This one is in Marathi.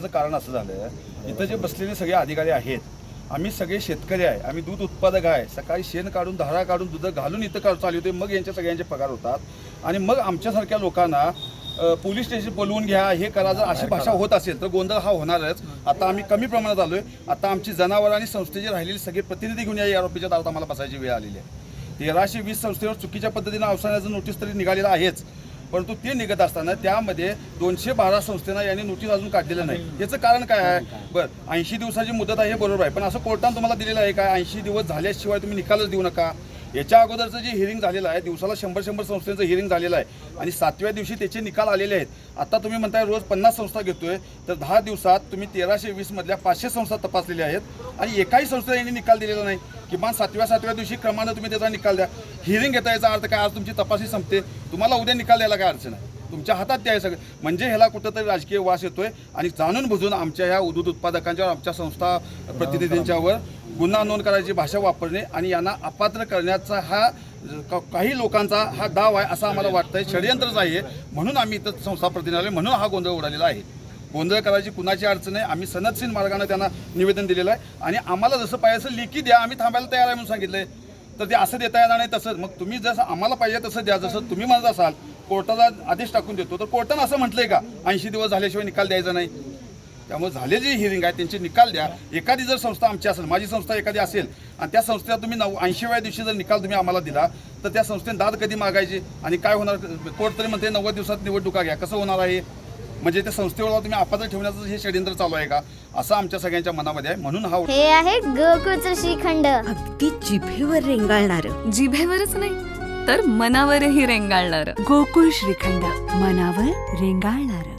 कारण असं झालं, इथं जे बसलेले सगळे अधिकारी आहेत, आम्ही सगळे शेतकरी आहे, आम्ही दूध उत्पादक आहे. सकाळी शेण काढून धारा काढून दूध घालून इथं चालवते, मग यांच्या सगळ्यांचे पगार होतात आणि मग आमच्यासारख्या लोकांना पोलीस स्टेशन बोलवून घ्या, हे करा. जर अशी भाषा होत असेल तर गोंधळ हा होणारच. आता आम्ही कमी प्रमाणात आलोय. आता आमची जनावर आणि संस्थेचे राहिलेले सगळे प्रतिनिधी घेऊन या आरोपीच्या दारात आम्हाला बसायची वेळ आलेली आहे. 1320 संस्थेवर चुकीच्या पद्धतीने अवसानाचं नोटीस तरी निघालेलं आहेच, परंतु ते निघत असताना त्यामध्ये 212 संस्थेनं यांनी नोटीस अजून काढलेलं नाही. याचं कारण काय आहे? बरं, 80 दिवसाची मुदत आहे, हे बरोबर आहे, पण असं कोर्टानं तुम्हाला दिलेलं आहे का 80 दिवस झाल्याशिवाय तुम्ही निकालच देऊ नका? याच्या अगोदरचं जे हिअरिंग झालेलं आहे, दिवसाला 100 संस्थेचं हिअरिंग झालेलं आहे आणि 7व्या दिवशी त्याचे निकाल आलेले आहेत. आता तुम्ही म्हणताय रोज 50 संस्था घेतोय, तर 10 दिवसात तुम्ही 1320 मधल्या 500 संस्था तपासलेल्या आहेत आणि एकाही संस्थेला यांनी निकाल दिलेला नाही. किमान 7व्या दिवशी क्रमानं तुम्ही त्याचा निकाल द्या. हिअरिंग घेता याचा अर्थ काय? आज तुमची तपासणी संपते, तुम्हाला उद्या निकाल द्यायला काय अडचण आहे? तुमच्या हातात ते आहे सगळं. म्हणजे ह्याला कुठंतरी राजकीय वास येतोय आणि जाणून बुजून आमच्या ह्या दूध उत्पादकांच्यावर, आमच्या संस्था प्रतिनिधींच्यावर गुन्हा नोंद करायची भाषा वापरणे आणि यांना अपात्र करण्याचा हा काही लोकांचा हा डाव आहे असं आम्हाला वाटतंय. षडयंत्रच आहे, म्हणून आम्ही इथं संस्था प्रतिनिधी म्हणून हा गोंधळ उडालेला आहे. गोंधळ करायची कुणाची अडचण आहे. आम्ही सनदशील मार्गाने त्यांना निवेदन दिलेलं आहे आणि आम्हाला जसं पाहिजे असं लेखी द्या, आम्ही थांबायला तयार आहे म्हणून सांगितलंय. तर ते असं देता येणार नाही. तसंच मग तुम्ही जसं आम्हाला पाहिजे तसं द्या. जसं तुम्ही म्हणत असाल कोर्टाला आदेश टाकून देतो, तर कोर्टानं असं म्हटलंय का 80 दिवस झाल्याशिवाय निकाल द्यायचा नाही? त्यामुळे झाले जे हिअरिंग आहे त्यांचे निकाल द्या. एखादी जर संस्था आमची असेल, माझी संस्था एखादी असेल आणि त्या संस्थेला तुम्ही 80व्या दिवशी जर निकाल तुम्ही आम्हाला दिला, तर त्या संस्थेने दाद कधी मागायची आणि काय होणार? कोर्ट तरी म्हणते 90 दिवसात निवडणुका घ्या. कसं होणार आहे? म्हणजे त्या संस्थेवर तुम्ही अपात्र ठेवण्याचं हे षडयंत्र चालू आहे का, असं आमच्या सगळ्यांच्या मनामध्ये आहे. म्हणून हा हे आहे गोकुळचं श्रीखंड, अगदी जिभेवर रेंगाळणार. जिभेवरच नाही तर मनावरही रेंगाळणार. गोकुळ श्रीखंड, मनावर रेंगाळणार.